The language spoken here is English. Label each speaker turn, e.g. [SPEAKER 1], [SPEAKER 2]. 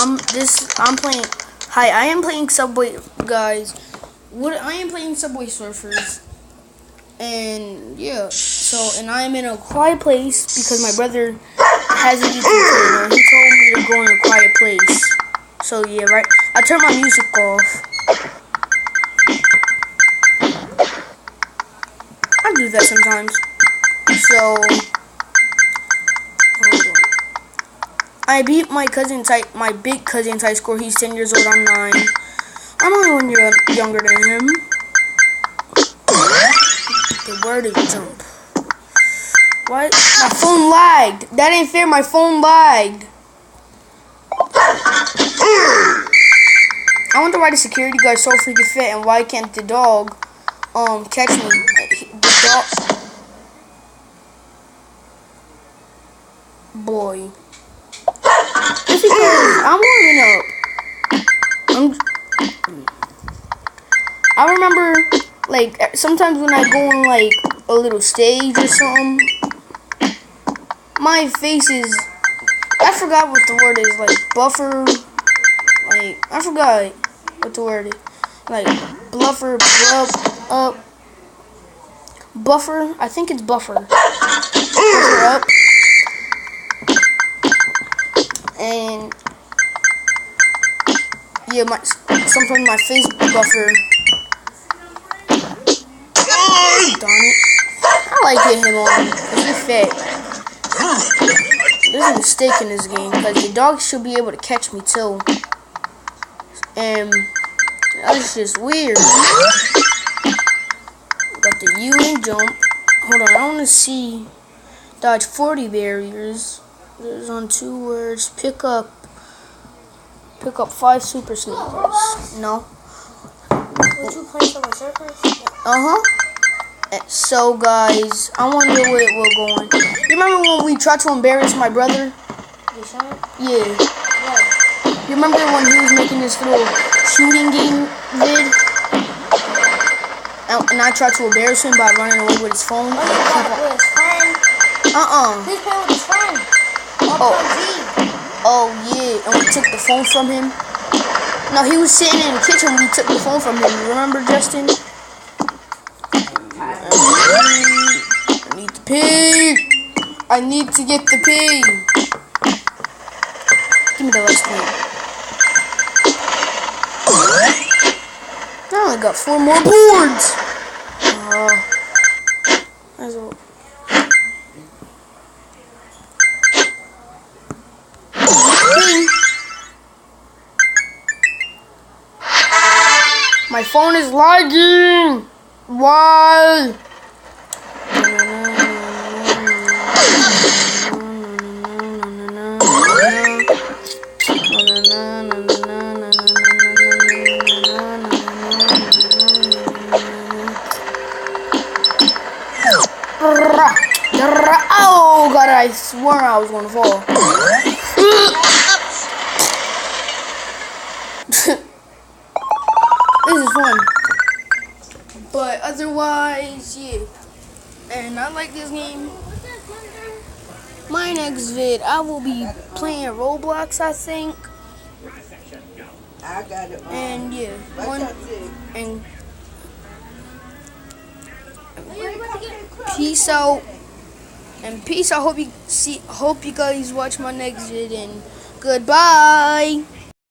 [SPEAKER 1] I'm playing. Hi, I am playing Subway, guys. I am playing Subway Surfers, and yeah. And I am in a quiet place because my brother has a YouTube channel. He told me to go in a quiet place. So yeah, right. I turned my music off. I do that sometimes. So hold on. I beat my big cousin's high score. He's 10 years old. I'm 9. I'm only 1 year younger than him. The word is jump. What? My phone lagged. That ain't fair. My phone lagged. I wonder why the security guard's so freaking fit and why can't the dog catch me? The dog. Boy. It's because I'm warming up. I remember, like, sometimes when I go on, like, a little stage or something, my face is, I forgot what the word is, like, buffer, like, I forgot what the word is, like, buffer, buffer, I think it's buffer, buffer up, and, yeah, sometimes my face buffer. Darn it. I like getting him on because he's fat. There's a mistake in this game because the dog should be able to catch me too. And that's just weird. Got the U and jump. Hold on, I want to see. Dodge 40 barriers. There's on 2 words. Pick up 5 super sneakers. No.
[SPEAKER 2] Would you play Subway Surfers?
[SPEAKER 1] Uh-huh. So, guys, I wonder where we're going. You remember when we tried to embarrass my brother? Yeah.
[SPEAKER 2] What?
[SPEAKER 1] You remember when he was making this little shooting game vid? And I tried to embarrass him by running away with his phone.
[SPEAKER 2] Oh, you playing with his friend? He's playing with his friend.
[SPEAKER 1] Oh, yeah. And we took the phone from him. No, he was sitting in the kitchen when we took the phone from him. You remember, Justin? I need to pee. I need to get the pee. Give me the last pee. I only got 4 more boards. That's all. My phone is lagging. Why? Oh God, I swore I was gonna fall. This is fun. But otherwise, yeah. And I like this game. My next vid, I will be playing Roblox, I think.
[SPEAKER 3] I got it.
[SPEAKER 1] And yeah, and peace out. And peace. I hope you guys watch my next vid. And goodbye.